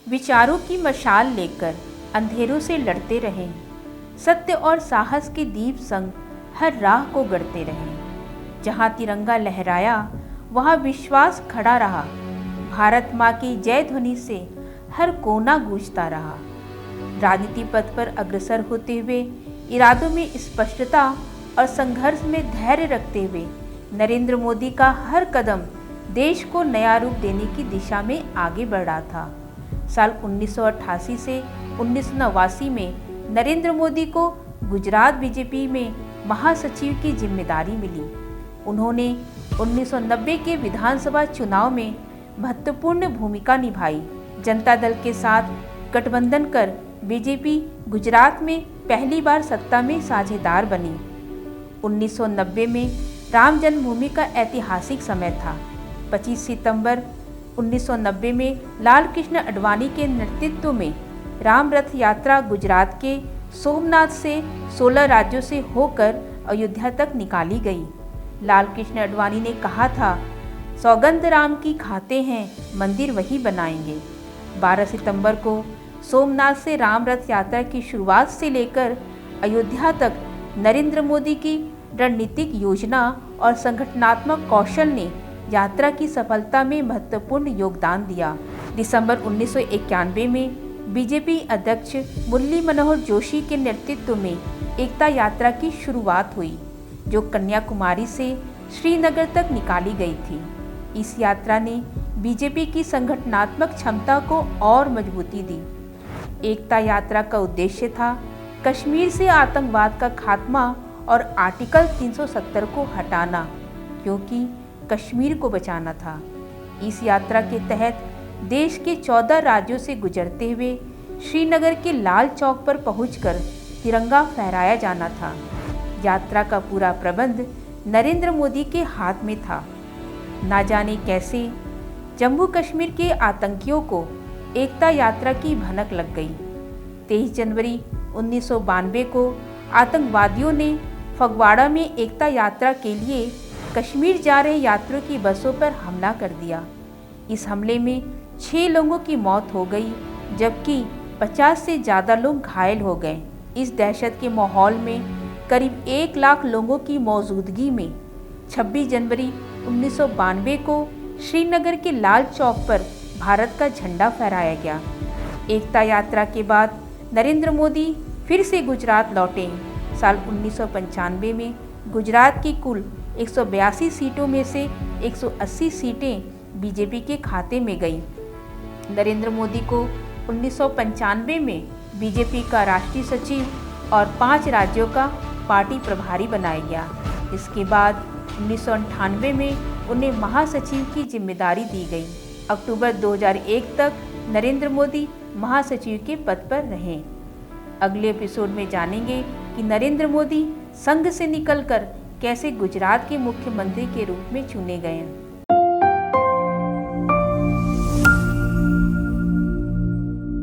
विचारों की मशाल लेकर अंधेरों से लड़ते रहे, सत्य और साहस के दीप संग हर राह को गढ़ते रहे। जहाँ तिरंगा लहराया वहाँ विश्वास खड़ा रहा, भारत माँ की जय ध्वनि से हर कोना गूंजता रहा। राजनीति पथ पर अग्रसर होते हुए इरादों में स्पष्टता और संघर्ष में धैर्य रखते हुए नरेंद्र मोदी का हर कदम देश को नया रूप देने की दिशा में आगे बढ़ रहा था। साल 1988 से 1989 में नरेंद्र मोदी को गुजरात बीजेपी में महासचिव की जिम्मेदारी मिली। उन्होंने 1990 के विधानसभा चुनाव में महत्वपूर्ण भूमिका निभाई। जनता दल के साथ गठबंधन कर बीजेपी गुजरात में पहली बार सत्ता में साझेदार बनी। 1990 में राम जन्मभूमि का ऐतिहासिक समय था। 25 सितंबर 1990 में लाल कृष्ण आडवाणी के नेतृत्व में राम रथ यात्रा गुजरात के सोमनाथ से 16 राज्यों से होकर अयोध्या तक निकाली गई। लाल कृष्ण आडवाणी ने कहा था, सौगंध राम की खाते हैं, मंदिर वही बनाएंगे। 12 सितंबर को सोमनाथ से राम रथ यात्रा की शुरुआत से लेकर अयोध्या तक नरेंद्र मोदी की रणनीतिक योजना और संगठनात्मक कौशल ने यात्रा की सफलता में महत्वपूर्ण योगदान दिया। दिसंबर 1991 में बीजेपी अध्यक्ष मुरली मनोहर जोशी के नेतृत्व में एकता यात्रा की शुरुआत हुई, जो कन्याकुमारी से श्रीनगर तक निकाली गई थी। इस यात्रा ने बीजेपी की संगठनात्मक क्षमता को और मजबूती दी। एकता यात्रा का उद्देश्य था कश्मीर से आतंकवाद का खात्मा और आर्टिकल 370 को हटाना, क्योंकि कश्मीर को बचाना था। इस यात्रा के तहत देश के 14 राज्यों से गुजरते हुए श्रीनगर के लाल चौक पर पहुंचकर तिरंगा फहराया जाना था। यात्रा का पूरा प्रबंध नरेंद्र मोदी के हाथ में था। ना जाने कैसे जम्मू कश्मीर के आतंकियों को एकता यात्रा की भनक लग गई। 23 जनवरी 1992 को आतंकवादियों ने फगवाड़ा में एकता यात्रा के लिए कश्मीर जा रहे यात्रियों की बसों पर हमला कर दिया। इस हमले में 6 लोगों की मौत हो गई, जबकि 50 से ज़्यादा लोग घायल हो गए। इस दहशत के माहौल में करीब 1 लाख लोगों की मौजूदगी में 26 जनवरी 1992 को श्रीनगर के लाल चौक पर भारत का झंडा फहराया गया। एकता यात्रा के बाद नरेंद्र मोदी फिर से गुजरात लौटे। साल 1995 में गुजरात की कुल 182 सीटों में से 180 सीटें बीजेपी के खाते में गईं। नरेंद्र मोदी को 1995 में बीजेपी का राष्ट्रीय सचिव और 5 राज्यों का पार्टी प्रभारी बनाया गया। इसके बाद 1998 में उन्हें महासचिव की जिम्मेदारी दी गई। अक्टूबर 2001 तक नरेंद्र मोदी महासचिव के पद पर रहे। अगले एपिसोड में जानेंगे कि नरेंद्र मोदी संघ से निकलकर कैसे गुजरात के मुख्यमंत्री के रूप में चुने गए।